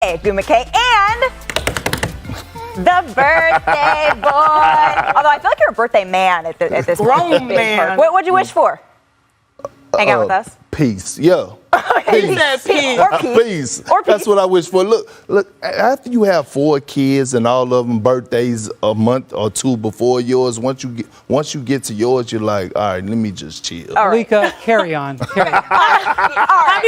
Gumake, and the birthday boy. Although I feel like you're a birthday man at this grown man. What'd you wish for? Hang out with us. Peace, yeah. Peace. Or peace. That's what I wish for. Look. After you have 4 kids and all of them birthdays a month or 2 before yours, once you get to yours, you're like, all right, let me just chill. All right. Lika, carry on. Happy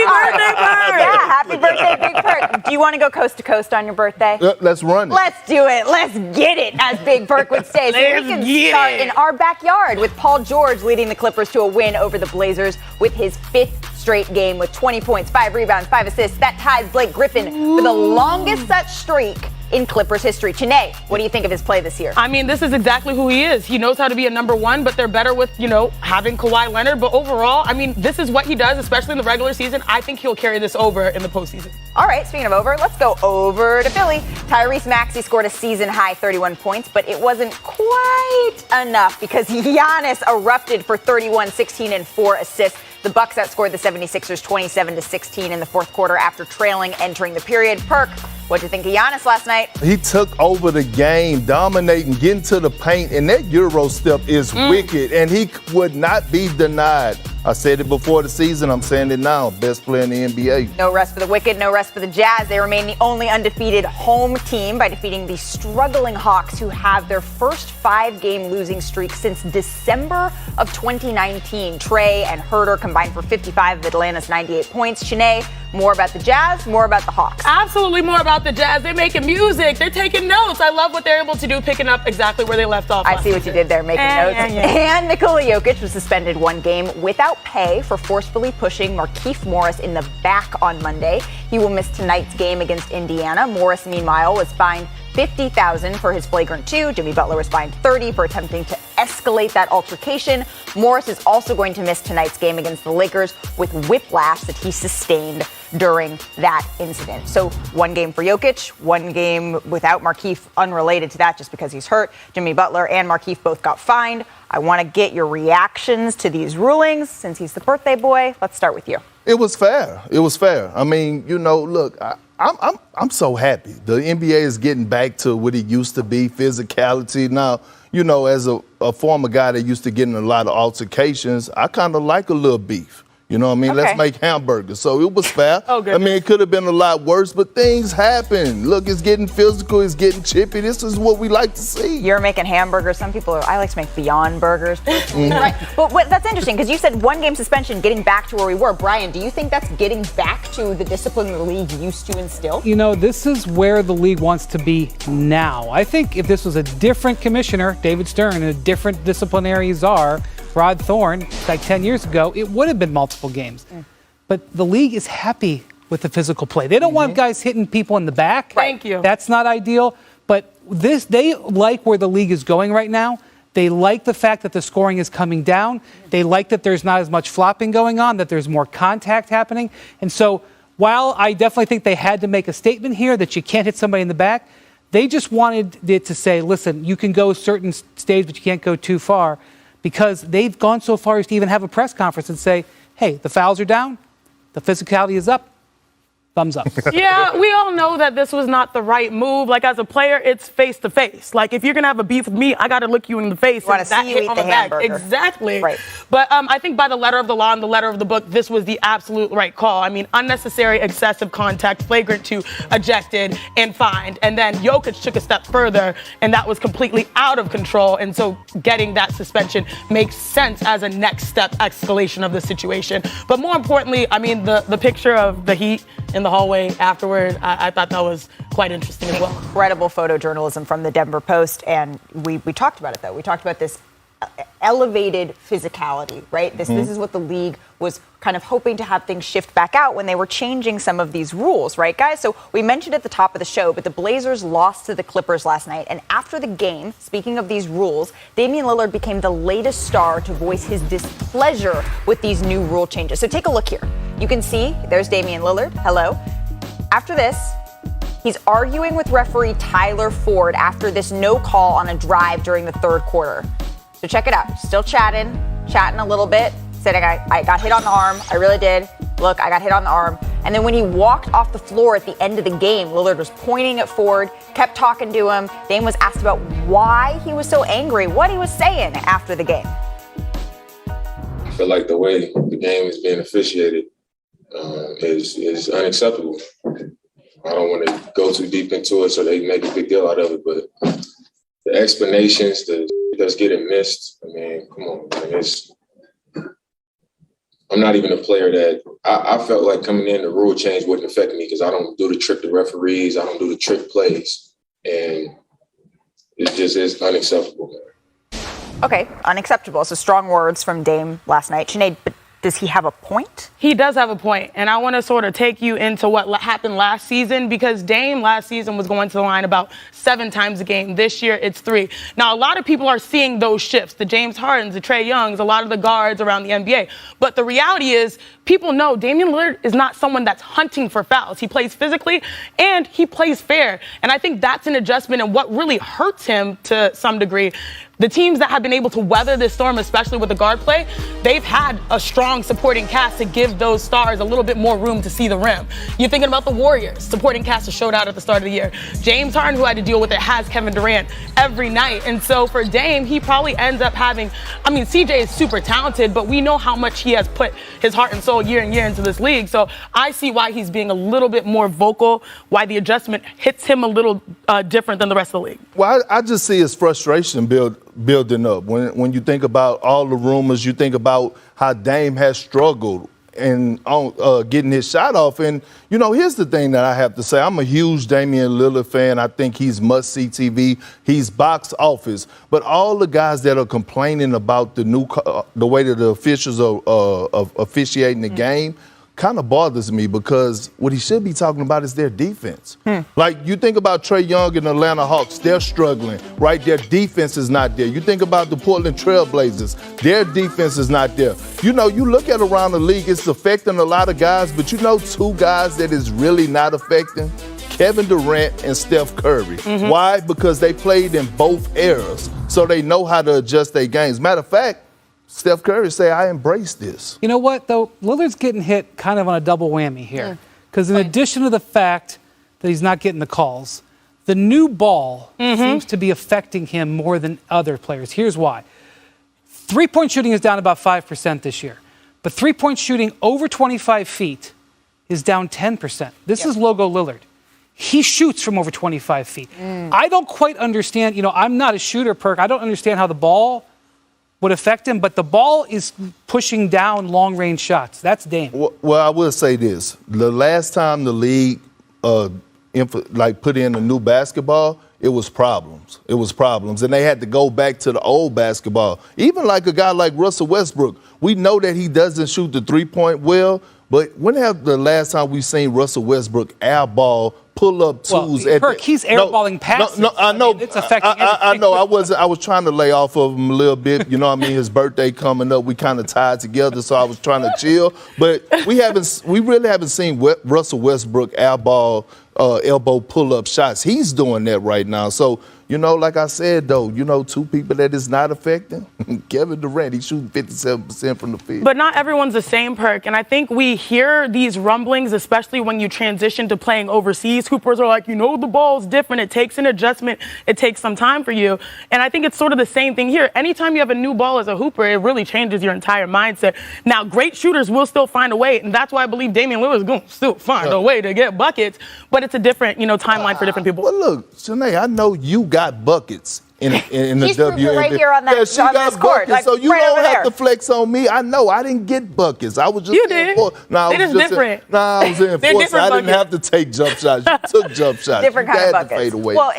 birthday, Perk! Yeah, happy birthday, Big Perk. Do you want to go coast to coast on your birthday? Let's run it. Let's do it. Let's get it, as Big Perk would say. So we can start in our backyard with Paul George leading the Clippers to a win over the Blazers with his 5th straight game with 20 points, 5 rebounds, 5 assists. That ties Blake Griffin for the longest such streak in Clippers history. Chiney, what do you think of his play this year? I mean, this is exactly who he is. He knows how to be a number one, but they're better with, having Kawhi Leonard. But overall, I mean, this is what he does, especially in the regular season. I think he'll carry this over in the postseason. All right, speaking of over, let's go over to Philly. Tyrese Maxey scored a season-high 31 points, but it wasn't quite enough because Giannis erupted for 31, 16, and 4 assists. The Bucks outscored the 76ers 27-16 in the fourth quarter after trailing entering the period. Perk, what'd you think of Giannis last night? He took over the game, dominating, getting to the paint, and that Euro step is wicked, and he would not be denied. I said it before the season, I'm saying it now. Best player in the NBA. No rest for the Wicked, no rest for the Jazz. They remain the only undefeated home team by defeating the struggling Hawks, who have their first 5-game losing streak since December of 2019. Trey and Herter combined for 55 of Atlanta's 98 points. Chiney, more about the Jazz, more about the Hawks? Absolutely more about the Jazz. They're making music. They're taking notes. I love what they're able to do, picking up exactly where they left off. I see what you did there, making notes. And Nikola Jokic was suspended 1 game without pay for forcefully pushing Markieff Morris in the back on Monday. He will miss tonight's game against Indiana. Morris, meanwhile, was fined $50,000 for his flagrant 2. Jimmy Butler was fined $30,000 for attempting to escalate that altercation. Morris is also going to miss tonight's game against the Lakers with whiplash that he sustained during that incident. So 1 game for Jokic, 1 game without Markieff, unrelated to that just because he's hurt. Jimmy Butler and Markieff both got fined. I want to get your reactions to these rulings since he's the birthday boy. Let's start with you. It was fair. I mean, look, I'm so happy. The NBA is getting back to what it used to be, physicality. Now, as a former guy that used to get in a lot of altercations, I kind of like a little beef. You know what I mean? Okay. Let's make hamburgers. So it was fair. Oh, goodness. I mean, it could have been a lot worse, but things happen. Look, it's getting physical. It's getting chippy. This is what we like to see. You're making hamburgers. Some people I like to make Beyond Burgers. Right. But that's interesting because you said 1-game suspension, getting back to where we were. Brian, do you think that's getting back to the discipline the league used to instill? This is where the league wants to be now. I think if this was a different commissioner, David Stern, and a different disciplinary czar, Rod Thorne, like 10 years ago, it would have been multiple games. But the league is happy with the physical play. They don't want guys hitting people in the back. Thank you. That's not ideal. But they like where the league is going right now. They like the fact that the scoring is coming down. They like that there's not as much flopping going on, that there's more contact happening. And so while I definitely think they had to make a statement here that you can't hit somebody in the back, they just wanted it to say, listen, you can go a certain stage, but you can't go too far. Because they've gone so far as to even have a press conference and say, hey, the fouls are down, the physicality is up, thumbs up. Yeah, we all know that this was not the right move. Like, as a player, it's face-to-face. Like, if you're going to have a beef with me, I got to look you in the face. You want to see you eat the hamburger. Exactly. Right. But I think by the letter of the law and the letter of the book, this was the absolute right call. I mean, unnecessary excessive contact, flagrant 2, ejected, and fined. And then Jokic took a step further, and that was completely out of control. And so getting that suspension makes sense as a next step escalation of the situation. But more importantly, I mean, the picture of the Heat in the hallway afterward, I thought that was quite interesting as well. Incredible photojournalism from the Denver Post, and we talked about it, though. We talked about this elevated physicality, right? This is what the league was kind of hoping to have things shift back out when they were changing some of these rules, right, guys? So we mentioned at the top of the show, but the Blazers lost to the Clippers last night, and after the game, speaking of these rules, Damian Lillard became the latest star to voice his displeasure with these new rule changes. So take a look here. You can see, there's Damian Lillard. Hello. After this, he's arguing with referee Tyler Ford after this no call on a drive during the third quarter. So check it out. Still chatting a little bit. Said I got hit on the arm. I really did. Look, I got hit on the arm. And then when he walked off the floor at the end of the game, Lillard was pointing at Ford, kept talking to him. Dame was asked about why he was so angry, what he was saying after the game. I feel like the way the game is being officiated is unacceptable. I don't want to go too deep into it so they make a big deal out of it, but the explanations, that's getting missed, I mean, come on, man, I'm not even a player that I felt like coming in, the rule change wouldn't affect me because I don't do the trick to referees. I don't do the trick plays. And it just is unacceptable, man. Okay, unacceptable. So strong words from Dame last night. Sinead, but does he have a point? He does have a point, and I want to sort of take you into what happened last season because Dame last season was going to the line about 7 times a game. This year, it's 3. Now, a lot of people are seeing those shifts, the James Hardens, the Trae Youngs, a lot of the guards around the NBA. But the reality is people know Damian Lillard is not someone that's hunting for fouls. He plays physically, and he plays fair. And I think that's an adjustment, and what really hurts him to some degree. The teams that have been able to weather this storm, especially with the guard play, they've had a strong supporting cast to give those stars a little bit more room to see the rim. You're thinking about the Warriors, supporting cast that showed out at the start of the year. James Harden, who had to deal with it, has Kevin Durant every night. And so for Dame, he probably ends up having, I mean, CJ is super talented, but we know how much he has put his heart and soul year and year into this league. So I see why he's being a little bit more vocal, why the adjustment hits him a little different than the rest of the league. Well, I just see his frustration building up. When you think about all the rumors, you think about how Dame has struggled and getting his shot off. And, you know, here's the thing that I have to say. I'm a huge Damian Lillard fan. I think he's must-see TV. He's box office. But all the guys that are complaining about the way that the officials are officiating the game kind of bothers me because what he should be talking about is their defense. Like, you think about Trae Young and the Atlanta Hawks, they're struggling, right? Their defense is not there. You think about the Portland Trail Blazers, their defense is not there. You know, you look at around the league, it's affecting a lot of guys, but you know 2 guys that is really not affecting? Kevin Durant and Steph Curry. Why? Because they played in both eras, so they know how to adjust their games. Matter of fact, Steph Curry say, I embrace this. You know what, though? Lillard's getting hit kind of on a double whammy here. Because in addition to the fact that he's not getting the calls, the new ball seems to be affecting him more than other players. Here's why. 3-point shooting is down about 5% this year. But 3-point shooting over 25 feet is down 10%. This is Logo Lillard. He shoots from over 25 feet. I don't quite understand. You know, I'm not a shooter, Perk. I don't understand how the ball would affect him, but the ball is pushing down long-range shots. That's Dame. Well, I will say this. The last time the league put in a new basketball, it was problems. It was problems. And they had to go back to the old basketball. Even like a guy like Russell Westbrook, we know that he doesn't shoot the 3-point well, but when have the last time we've seen Russell Westbrook airball pull-up twos? He's airballing passes. No, I know. It's affecting I know. I was trying to lay off of him a little bit. You know what I mean? His birthday coming up. We kind of tied together, so I was trying to chill. But we really haven't seen Russell Westbrook airball elbow pull-up shots. He's doing that right now. So, you know, like I said, though, you know, 2 people that is not affecting. Kevin Durant, he's shooting 57% from the field. But not everyone's the same, Perk. And I think we hear these rumblings, especially when you transition to playing overseas. Hoopers are like, you know, the ball's different. It takes an adjustment. It takes some time for you. And I think it's sort of the same thing here. Anytime you have a new ball as a hooper, it really changes your entire mindset. Now, great shooters will still find a way. And that's why I believe Damian Lillard is going to still find a way to get buckets. But it's a different, you know, timeline for different people. Well, look, Sinead, I know you got buckets in the He's WNBA. right here on that yeah, she on got this court, buckets, like, so you right don't over have there. to flex on me. I know I didn't get buckets. I was just You did. I They're was just different. I was in They're force. different I didn't buckets. have to take jump shots. You took jump shots. Different you kind of had to buckets. fade away. Well,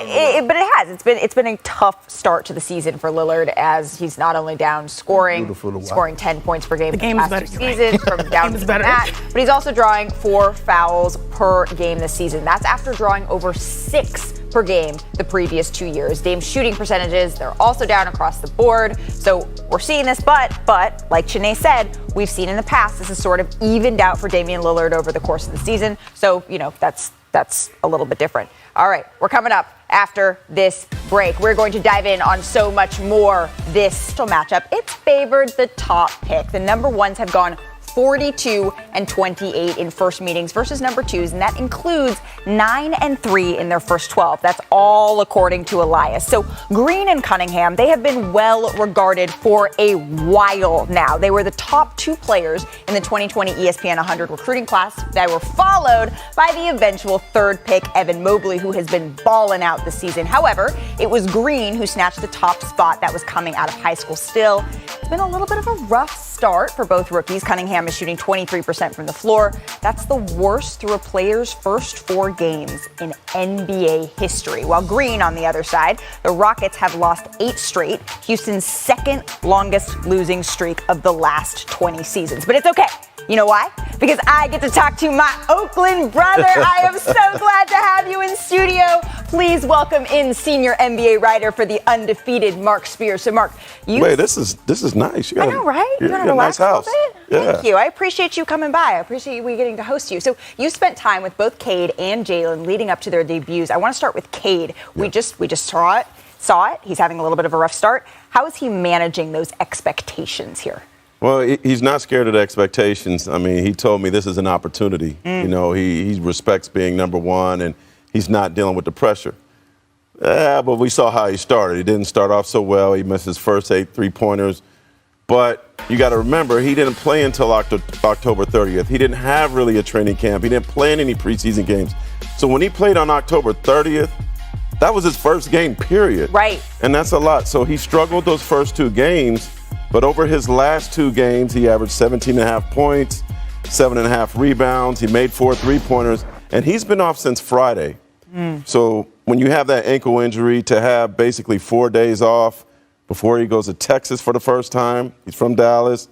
but it has. It's been a tough start to the season for Lillard as he's not only down scoring 10 points per game for the past 2 seasons, from down to that, but he's also drawing 4 fouls per game this season. That's after drawing over 6 per game the previous 2 years. Dame's shooting percentages, they're also down across the board. So we're seeing this, but like Sinead said, we've seen in the past, this is sort of evened out for Damian Lillard over the course of the season. So, you know, that's a little bit different. All right, we're coming up after this break. We're going to dive in on so much more this matchup. It's favored the top pick. The number ones have gone 42 and 28 in first meetings versus number 2s, and that includes 9 and 3 in their first 12. That's all according to Elias. So Green and Cunningham, they have been well regarded for a while now. They were the top 2 players in the 2020 ESPN 100 recruiting class. They were followed by the eventual 3rd pick, Evan Mobley, who has been balling out this season. However, it was Green who snatched the top spot that was coming out of high school. Still, it's been a little bit of a rough start for both rookies. Cunningham is shooting 23% from the floor. That's the worst through a player's first 4 games in NBA history. While Green, on the other side, the Rockets have lost 8 straight, Houston's 2nd longest losing streak of the last 20 seasons. But it's okay. You know why? Because I get to talk to my Oakland brother. I am so glad to have you in studio. Please welcome in senior NBA writer for the undefeated Mark Spears. So, Mark, Wait, this is nice. I know, right? You got a nice house. Yeah. Thank you. I appreciate you coming by. I appreciate we getting to host you. So you spent time with both Cade and Jalen leading up to their debuts. I want to start with Cade. We just saw it. He's having a little bit of a rough start. How is he managing those expectations here? Well, he's not scared of the expectations. I mean, he told me this is an opportunity. You know, he respects being number 1, and he's not dealing with the pressure. But we saw how he started. He didn't start off so well. He missed his first 8 3-pointers. But you got to remember, he didn't play until October 30th. He didn't have really a training camp. He didn't play in any preseason games. So when he played on October 30th, that was his first game, period. Right. And that's a lot. So he struggled those first 2 games. But over his last 2 games, he averaged 17.5 points, 7.5 rebounds. He made 4 3-pointers, and he's been off since Friday. So when you have that ankle injury, to have basically 4 days off before he goes to Texas for the first time, he's from Dallas,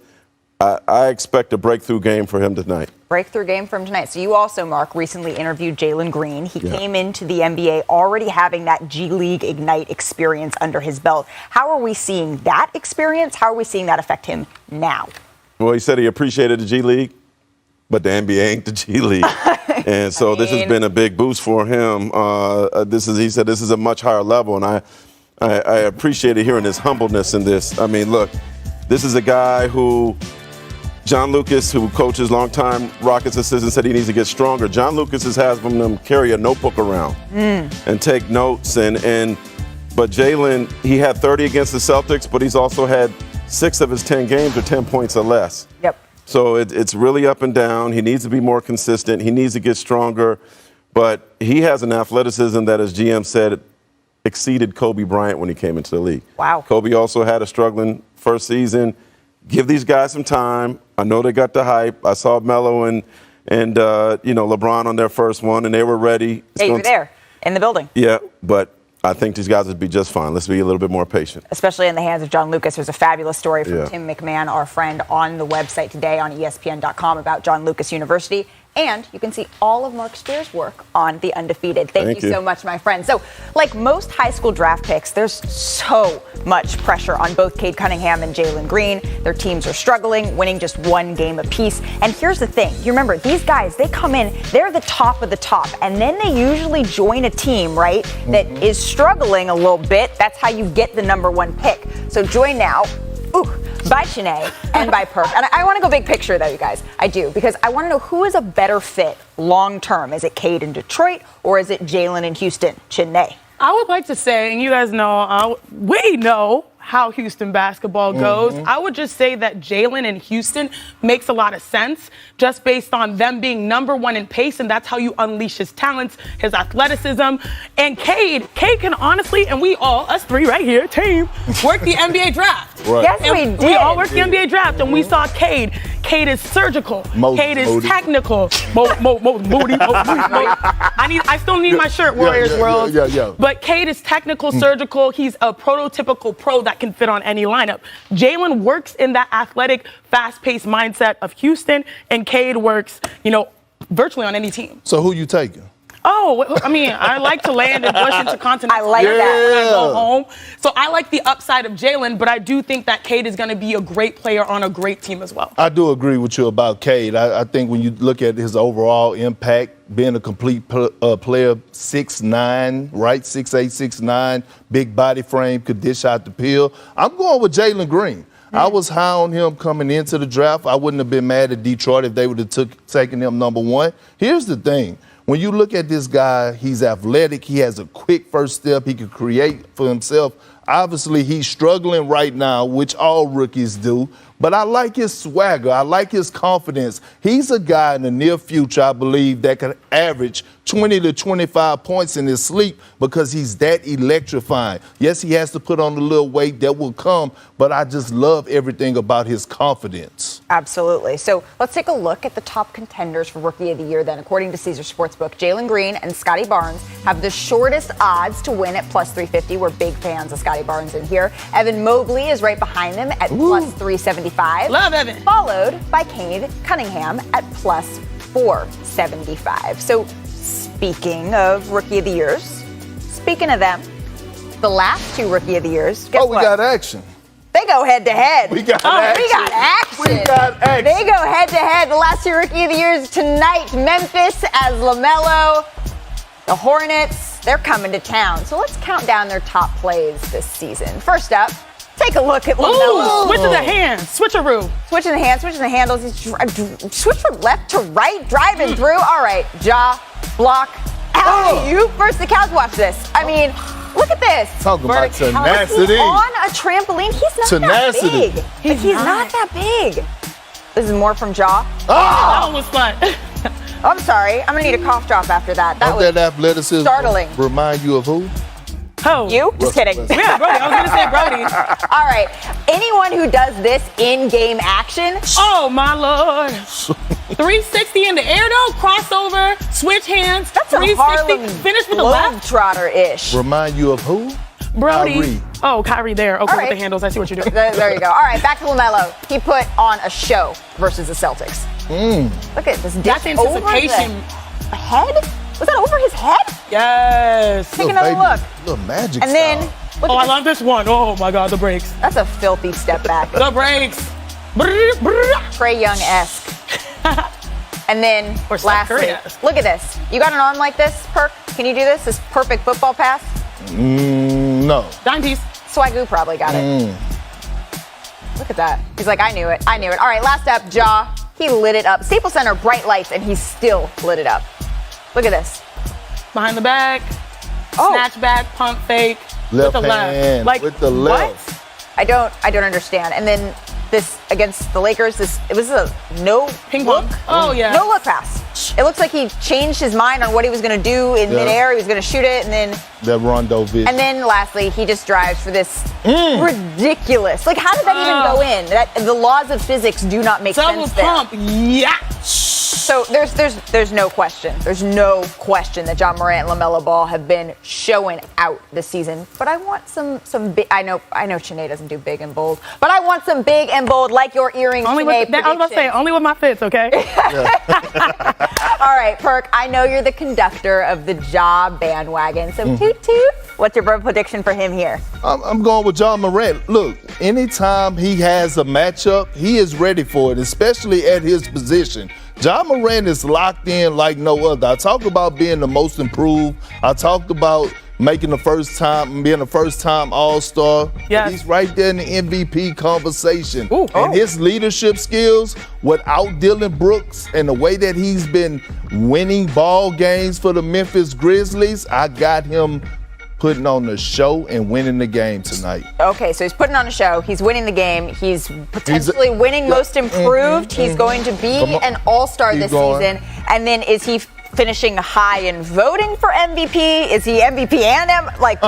I expect a breakthrough game for him tonight. Breakthrough game from tonight. So you also, Mark, recently interviewed Jalen Green. He came into the NBA already having that G League Ignite experience under his belt. How are we seeing that experience? How are we seeing that affect him now? Well, he said he appreciated the G League, but the NBA ain't the G League. And so this has been a big boost for him. He said this is a much higher level, and I appreciated hearing his humbleness in this. I mean, look, this is a guy who John Lucas, who coaches longtime Rockets assistant, said he needs to get stronger. John Lucas has him carry a notebook around and take notes. But Jalen, he had 30 against the Celtics, but he's also had 6 of his 10 games are 10 points or less. Yep. So it's really up and down. He needs to be more consistent. He needs to get stronger. But he has an athleticism that, as GM said, exceeded Kobe Bryant when he came into the league. Wow. Kobe also had a struggling first season. Give these guys some time. I know they got the hype. I saw Melo and LeBron on their first one, and they were ready. Yeah, you were there in the building. Yeah, but I think these guys would be just fine. Let's be a little bit more patient. Especially in the hands of John Lucas. There's a fabulous story from Yeah. Tim McMahon, our friend, on the website today on ESPN.com about John Lucas University. And you can see all of Mark Spears' work on The Undefeated. Thank you so much, my friend. So, like most high school draft picks, there's so much pressure on both Cade Cunningham and Jalen Green. Their teams are struggling, winning just 1 game apiece. And here's the thing. You remember, these guys, they come in, they're the top of the top. And then they usually join a team, right, that is struggling a little bit. That's how you get the number 1 pick. So join now. By Chanae and by Perk. And I want to go big picture, though, you guys. I do, because I want to know who is a better fit long term. Is it Cade in Detroit or is it Jalen in Houston? Chanae. I would like to say, and you guys know, we know how Houston basketball goes. I would just say that Jalen in Houston makes a lot of sense just based on them being number 1 in pace, and that's how you unleash his talents, his athleticism. And Cade can honestly, and we all, us 3 right here, team, work the NBA draft. Right. Yes, And we did. we all work the NBA draft, and we saw Cade. Cade is surgical. Cade is technical. Moody. I still need my shirt, Warriors World. Yeah. But Cade is technical, surgical. He's a prototypical pro that can fit on any lineup. Jalen works in that athletic, fast-paced mindset of Houston, and Cade works, virtually on any team. So who you taking? Oh, I mean, I like to land and push into continental. I like that. When I go home. So I like the upside of Jalen, but I do think that Cade is going to be a great player on a great team as well. I do agree with you about Cade. I think when you look at his overall impact, being a complete player, 6'9", right, 6'8", 6'9", big body frame, could dish out the peel. I'm going with Jalen Green. I was high on him coming into the draft. I wouldn't have been mad at Detroit if they would have taken him number one. Here's the thing. When you look at this guy, he's athletic. He has a quick first step. He can create for himself. Obviously, he's struggling right now, which all rookies do. But I like his swagger. I like his confidence. He's a guy in the near future, I believe, that could average 20 to 25 points in his sleep because he's that electrifying. Yes, he has to put on a little weight. That will come. But I just love everything about his confidence. Absolutely. So let's take a look at the top contenders for Rookie of the Year then. According to Caesar Sportsbook, Jalen Green and Scotty Barnes have the shortest odds to win at plus 350. We're big fans of Scotty Barnes in here. Evan Mobley is right behind them at plus 375. Love Evan. Followed by Cade Cunningham at plus 475. So speaking of Rookie of the Years, speaking of them, the last two Rookie of the Years, guess we what? got action. They go head to head. We got action. We got action. We got action. They go head to head. The last two Rookie of the Years tonight. Memphis as LaMelo. The Hornets, they're coming to town. So let's count down their top plays this season. First up, take a look at LaMelo. Switch of the hands. Switcheroo. Switching the hands, switching the handles. He's switch from left to right, driving through. All right, jaw, block, alley-oop. First, the Cavs watch this. I mean, look at this. Talking about tenacity. He's on a trampoline. He's not that big. He's not that big. This is more from Jaw. That one was fun. I'm sorry. I'm going to need a cough drop after that. That was that athleticism startling. Remind you of who? Oh. You? Just kidding. Yeah, Brody. I was going to say Brody. All right. Anyone who does this in-game action. Oh, my Lord. 360 in the air, though. Crossover. Switch hands. That's a 360. Harlem Finish with the left. Globetrotter-ish. Remind you of who? Brody. Kyrie. Oh, Kyrie there. Okay, All with right. the handles. I see what you're doing. There you go. All right, back to LaMelo. He put on a show versus the Celtics. Look at this. That's dish over anticipation. the head? Was that over his head? Yes. Take another look. Little magic And then, style. look Oh, at I this. love this one. Oh, my God, the breaks. That's a filthy step back. The breaks. Brrr, brrr. Trey Young-esque. And then, Or Steph lastly, Curry-esque. look at this. You got an arm like this, Perk? Can you do this? This perfect football pass? No. Dime piece. Swagoo probably got it. Look at that. He's like, I knew it. I knew it. All right, last up, Jaw. He lit it up. Staples Center, bright lights, and he still lit it up. Look at this. Behind the back. Oh. Snatch back, pump fake. Left with the hand. left. With the left. What? I don't understand. And then this against the Lakers, it was a no Ping look. pong. Oh, yeah. No look pass. It looks like he changed his mind on what he was going to do in midair. He was going to shoot it, and then Rondo vision. And then lastly, he just drives for this ridiculous. Like, how did that even go in? The laws of physics do not make Double sense there. pump. Yeah. So there's no question. There's no question that John Morant and LaMelo Ball have been showing out this season. But I want some big. I know Sinead doesn't do big and bold, but I want some big and bold, like your earrings. Only Sinead, with, I was about to say, only with my fits, okay? All right, Perk, I know you're the conductor of the Ja bandwagon. So toot toot. What's your prediction for him here? I'm going with John Morant. Look, anytime he has a matchup, he is ready for it, especially at his position. John Morant is locked in like no other. I talk about being the most improved. I talked about being a first-time All-Star. Yes. But he's right there in the MVP conversation. Ooh. And his leadership skills without Dylan Brooks and the way that he's been winning ball games for the Memphis Grizzlies, I got him putting on the show and winning the game tonight. Okay, so he's putting on a show. He's winning the game. He's potentially winning most improved. He's going to be an all-star this season. And then is he finishing high in voting for MVP? Is he MVP and what's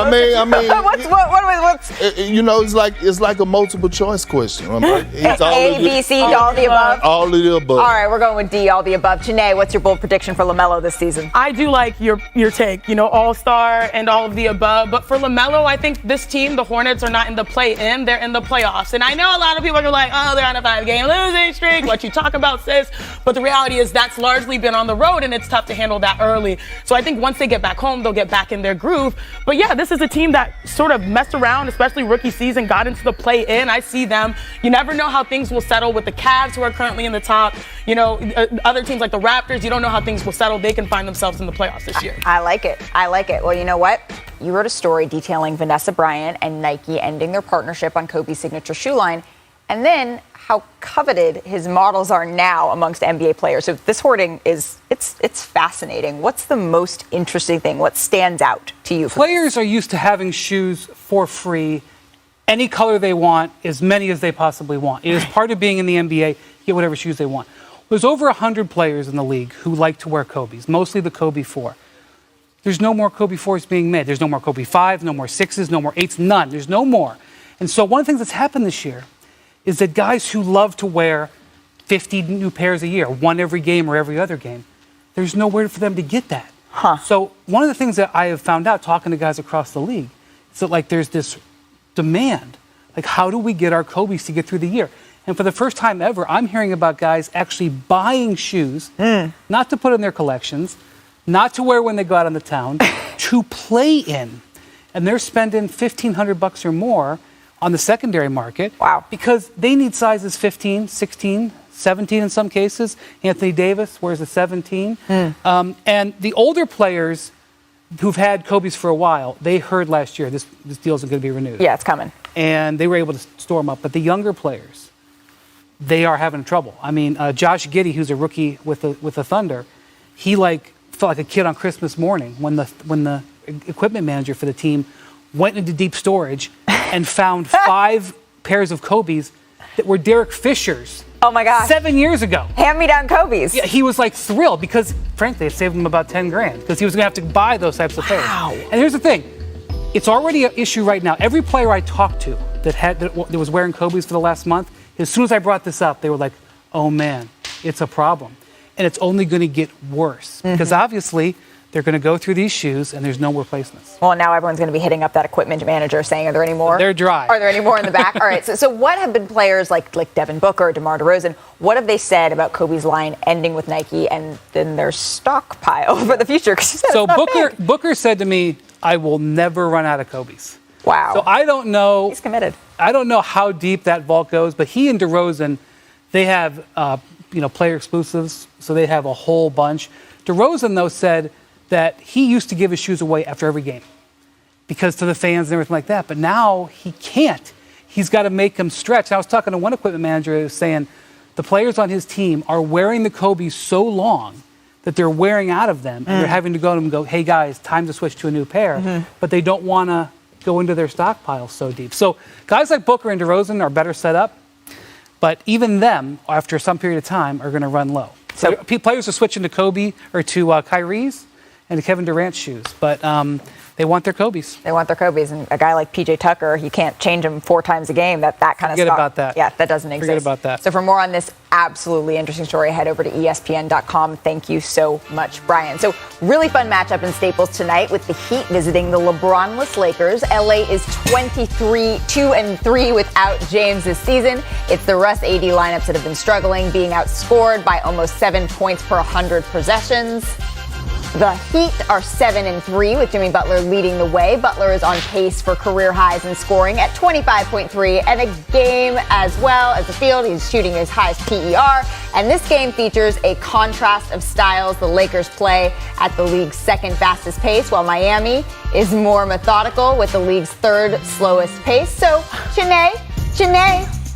it's like a multiple choice question. It's A, B, C, all the above? All of the above. All right, we're going with D, all the above. Janae, what's your bold prediction for LaMelo this season? I do like your take, all-star and all of the above. But for LaMelo, I think this team, the Hornets, are not in the play-in. They're in the playoffs. And I know a lot of people are like, oh, they're on a 5-game losing streak. What you talking about, sis? But the reality is that's largely been on the road, and it's tough to handle that early. So I think once they get back home, they'll get back in their groove. But yeah, this is a team that sort of messed around, especially rookie season, got into the play-in. I see them. You never know how things will settle with the Cavs, who are currently in the top. Other teams like the Raptors, you don't know how things will settle. They can find themselves in the playoffs this year. I like it. Well, you know what? You wrote a story detailing Vanessa Bryant and Nike ending their partnership on Kobe's signature shoe line. And then how coveted his models are now amongst NBA players. So this hoarding it's fascinating. What's the most interesting thing? What stands out to you? Players are used to having shoes for free, any color they want, as many as they possibly want. It is part of being in the NBA, get whatever shoes they want. There's over 100 players in the league who like to wear Kobe's, mostly the Kobe 4. There's no more Kobe 4s being made. There's no more Kobe 5s, no more 6s, no more 8s, none. There's no more. And so one of the things that's happened this year is that guys who love to wear 50 new pairs a year, one every game or every other game, there's nowhere for them to get that. So one of the things that I have found out talking to guys across the league is that like there's this demand. Like how do we get our Kobe's to get through the year? And for the first time ever, I'm hearing about guys actually buying shoes, not to put in their collections, not to wear when they go out on the town, to play in. And they're spending $1,500 or more on the secondary market. Wow. Because they need sizes 15, 16, 17 in some cases. Anthony Davis wears a 17. And the older players who've had Kobe's for a while, they heard last year this deal isn't going to be renewed. Yeah, it's coming. And they were able to store them up. But the younger players, they are having trouble. I mean, Josh Giddey, who's a rookie with the Thunder, he felt like a kid on Christmas morning when the equipment manager for the team went into deep storage and found 5 pairs of Kobe's that were Derek Fisher's. Oh my gosh. 7 years ago. Hand-me-down Kobe's. Yeah, he was thrilled because, frankly, it saved him about $10,000 because he was going to have to buy those types of pairs. And here's the thing. It's already an issue right now. Every player I talked to that was wearing Kobe's for the last month, as soon as I brought this up, they were like, oh man, it's a problem. And it's only going to get worse because obviously they're going to go through these shoes and there's no replacements. Well, now everyone's going to be hitting up that equipment manager saying, are there any more? They're dry. Are there any more in the back? All right. So what have been players like Devin Booker, DeMar DeRozan, what have they said about Kobe's line ending with Nike and then their stockpile for the future? So Booker said to me, I will never run out of Kobe's. Wow. So I don't know. He's committed. I don't know how deep that vault goes, but he and DeRozan, they have player exclusives, so they have a whole bunch. DeRozan, though, said that he used to give his shoes away after every game because to the fans and everything like that, but now he can't. He's got to make them stretch. And I was talking to one equipment manager who was saying the players on his team are wearing the Kobe's so long that they're wearing out of them, and they're having to go to them and go, hey, guys, time to switch to a new pair, but they don't want to go into their stockpile so deep. So guys like Booker and DeRozan are better set up, but even them, after some period of time, are going to run low. So players are switching to Kobe or to Kyrie's and to Kevin Durant's shoes, but they want their Kobe's. They want their Kobe's, and a guy like PJ Tucker, you can't change him 4 times a game. That kind of stuff. Forget about that. Yeah, that doesn't exist. Forget about that. So for more on this absolutely interesting story, head over to ESPN.com. Thank you so much, Brian. So really fun matchup in Staples tonight with the Heat visiting the LeBron-less Lakers. LA is 2-3 without James this season. It's the Russ AD lineups that have been struggling, being outscored by almost 7 points per 100 possessions. The Heat are 7-3 with Jimmy Butler leading the way. Butler is on pace for career highs in scoring at 25.3 and a game as well as the field. He's shooting his highest PER. And this game features a contrast of styles. The Lakers play at the league's second fastest pace, while Miami is more methodical with the league's third slowest pace. So, Janae,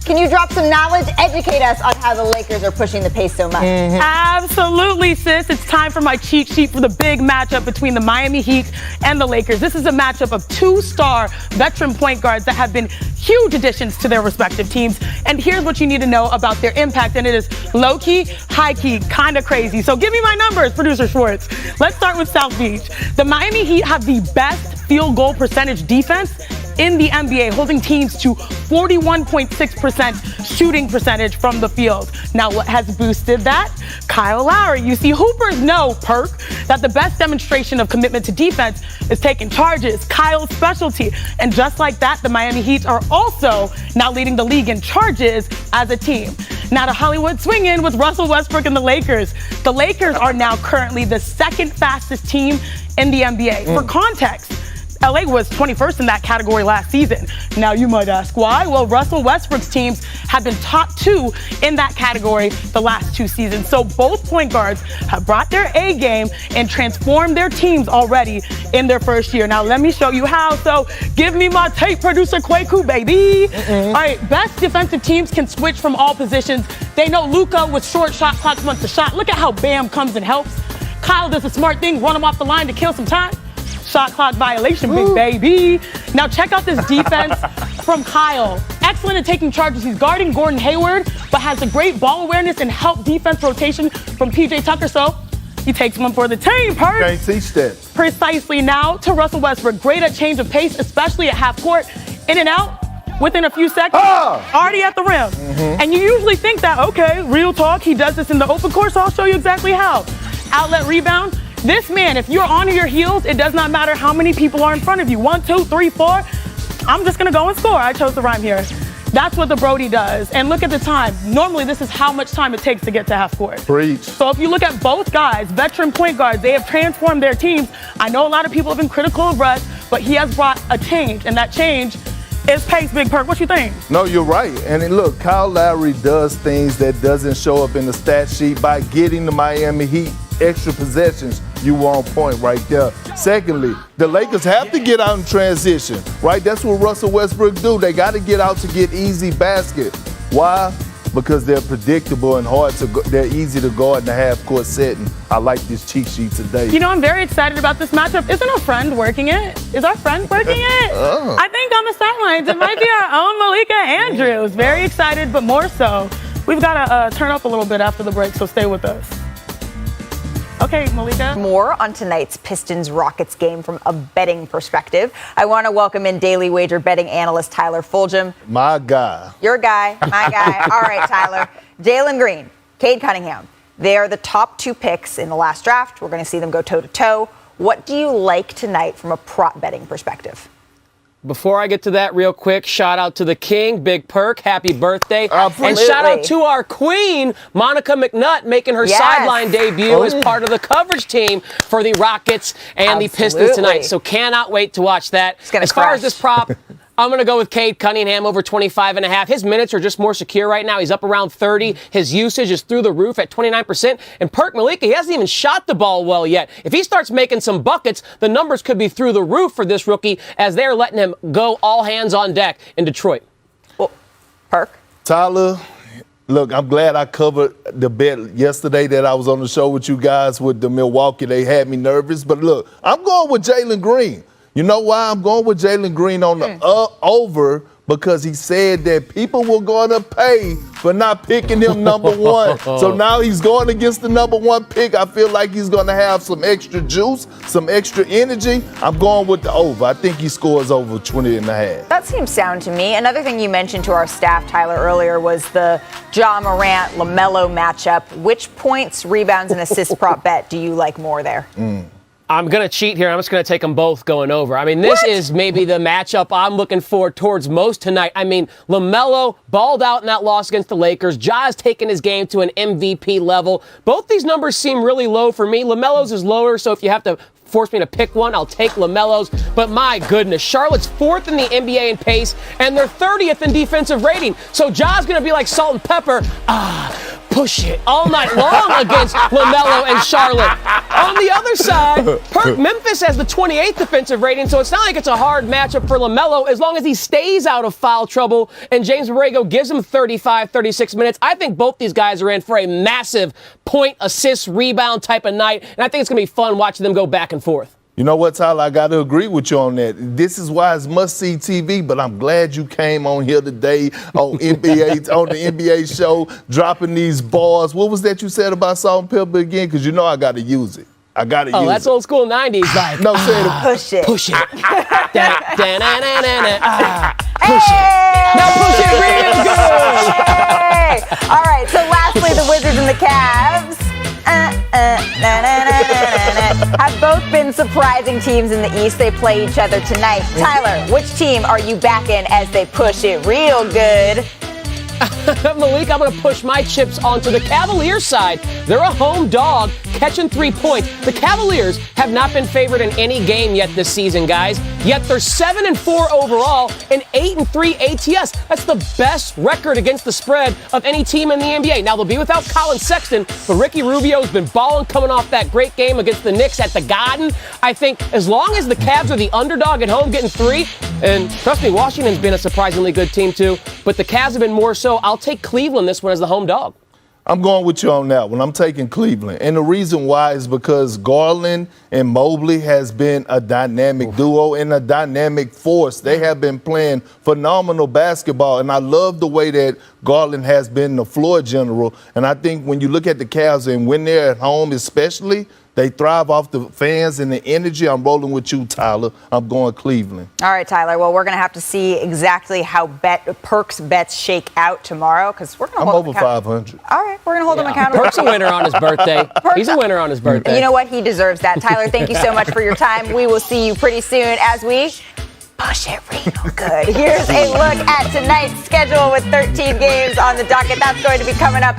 can you drop some knowledge? Educate us on how the Lakers are pushing the pace so much. Absolutely, sis. It's time for my cheat sheet for the big matchup between the Miami Heat and the Lakers. This is a matchup of 2-star veteran point guards that have been huge additions to their respective teams. And here's what you need to know about their impact. And it is low-key, high-key, kind of crazy. So give me my numbers, Producer Schwartz. Let's start with South Beach. The Miami Heat have the best field goal percentage defense in the NBA, holding teams to 41.6% shooting percentage from the field. Now, what has boosted that? Kyle Lowry. You see, hoopers know, Perk, that the best demonstration of commitment to defense is taking charges, Kyle's specialty. And just like that, the Miami Heat are also now leading the league in charges as a team. Now to Hollywood swinging with Russell Westbrook and the Lakers. The Lakers are now currently the second fastest team in the NBA. For context, LA was 21st in that category last season. Now you might ask why? Well, Russell Westbrook's teams have been top 2 in that category the last 2 seasons. So both point guards have brought their A game and transformed their teams already in their first year. Now let me show you how. So give me my tape producer Kwaku, baby. All right, best defensive teams can switch from all positions. They know Luka with short shot clocks wants a shot. Look at how Bam comes and helps. Kyle does a smart thing, run him off the line to kill some time. Shot clock violation, big baby. Now check out this defense from Kyle. Excellent at taking charges. He's guarding Gordon Hayward, but has a great ball awareness and help defense rotation from PJ Tucker. So he takes one for the team, Perk. Can't teach that. Precisely. Now to Russell Westbrook. Great at change of pace, especially at half court. In and out within a few seconds. Already at the rim. And you usually think that, okay, real talk, he does this in the open course. So I'll show you exactly how. Outlet rebound. This man, if you're on your heels, it does not matter how many people are in front of you. 1, 2, 3, 4. I'm just going to go and score. I chose to rhyme here. That's what the Brody does. And look at the time. Normally, this is how much time it takes to get to half court. Preach. So if you look at both guys, veteran point guards, they have transformed their teams. I know a lot of people have been critical of Russ, but he has brought a change. And that change is pace, Big Perk. What you think? No, you're right. And then look, Kyle Lowry does things that doesn't show up in the stat sheet by getting the Miami Heat extra possessions. You were on point right there. Secondly, the Lakers have to get out in transition, right? That's what Russell Westbrook do. They got to get out to get easy basket. Why? Because they're predictable and they're easy to guard in the half-court setting. I like this cheat sheet today. You know, I'm very excited about this matchup. Isn't our friend working it? Is our friend working it? I think on the sidelines, it might be our own Malika Andrews. Very excited, but more so, we've got to turn up a little bit after the break, so stay with us. Okay, Malika. More on tonight's Pistons-Rockets game from a betting perspective. I want to welcome in Daily Wager betting analyst Tyler Fulgham. My guy. Your guy, my guy. All right, Tyler. Jalen Green, Cade Cunningham. They are the top 2 picks in the last draft. We're going to see them go toe-to-toe. What do you like tonight from a prop betting perspective? Before I get to that real quick, shout out to the king, Big Perk, happy birthday. Absolutely. And shout out to our queen, Monica McNutt, making her sideline debut as part of the coverage team for the Rockets and the Pistons tonight. So cannot wait to watch that. As far as this prop, I'm going to go with Cade Cunningham over 25.5. His minutes are just more secure right now. He's up around 30. His usage is through the roof at 29%. And Perk Malika, he hasn't even shot the ball well yet. If he starts making some buckets, the numbers could be through the roof for this rookie as they're letting him go all hands on deck in Detroit. Well, Perk? Tyler, look, I'm glad I covered the bet yesterday that I was on the show with you guys with the Milwaukee. They had me nervous. But look, I'm going with Jalen Green. You know why I'm going with Jalen Green on the over? Because he said that people were going to pay for not picking him number 1. So now he's going against the number 1 pick. I feel like he's going to have some extra juice, some extra energy. I'm going with the over. I think he scores over 20.5. That seems sound to me. Another thing you mentioned to our staff, Tyler, earlier was the Ja Morant-LaMelo matchup. Which points, rebounds, and assist prop bet do you like more there? I'm going to cheat here. I'm just going to take them both going over. I mean, this is maybe the matchup I'm looking for towards most tonight. I mean, LaMelo balled out in that loss against the Lakers. Ja's taken his game to an MVP level. Both these numbers seem really low for me. LaMelo's is lower, so if you have to force me to pick one, I'll take LaMelo's. But my goodness, Charlotte's 4th in the NBA in pace, and they're 30th in defensive rating. So Ja's going to be like salt and pepper. Push it all night long against LaMelo and Charlotte. On the other side, Memphis has the 28th defensive rating, so it's not like it's a hard matchup for LaMelo as long as he stays out of foul trouble and James Borrego gives him 35, 36 minutes. I think both these guys are in for a massive point, assist, rebound type of night, and I think it's going to be fun watching them go back and forth. You know what, Tyler? I got to agree with you on that. This is why it's must-see TV, but I'm glad you came on here today on NBA, on the NBA show, dropping these bars. What was that you said about salt and pepper again? Because you know I got to use it. I got to use it. Oh, that's old school 90s. Like, no, say it. Push it. Push it. Push it. Now push it real good. Hey! All right, so lastly, the Wizards and the Cavs have both been surprising teams in the East. They play each other tonight. Tyler, which team are you backing as they push it real good? Malik, I'm going to push my chips onto the Cavaliers side. They're a home dog catching 3 points. The Cavaliers have not been favored in any game yet this season, guys. Yet they're 7-4 overall and 8-3 ATS. That's the best record against the spread of any team in the NBA. Now, they'll be without Colin Sexton, but Ricky Rubio's been balling coming off that great game against the Knicks at the Garden. I think as long as the Cavs are the underdog at home getting 3, and trust me, Washington's been a surprisingly good team too, but the Cavs have been more so. I'll take Cleveland this one as the home dog. I'm going with you on that one. I'm taking Cleveland. And the reason why is because Garland and Mobley has been a dynamic duo and a dynamic force. They have been playing phenomenal basketball, and I love the way that Garland has been the floor general. And I think when you look at the Cavs and when they're at home especially, they thrive off the fans and the energy. I'm rolling with you, Tyler. I'm going Cleveland. All right, Tyler. Well, we're going to have to see exactly how Perk's bets shake out tomorrow because we're going to hold over 500. All right, we're going to hold him accountable. Perk's a winner on his birthday. He's a winner on his birthday. You know what? He deserves that. Tyler, thank you so much for your time. We will see you pretty soon as we push it real good. Here's a look at tonight's schedule with 13 games on the docket. That's going to be coming up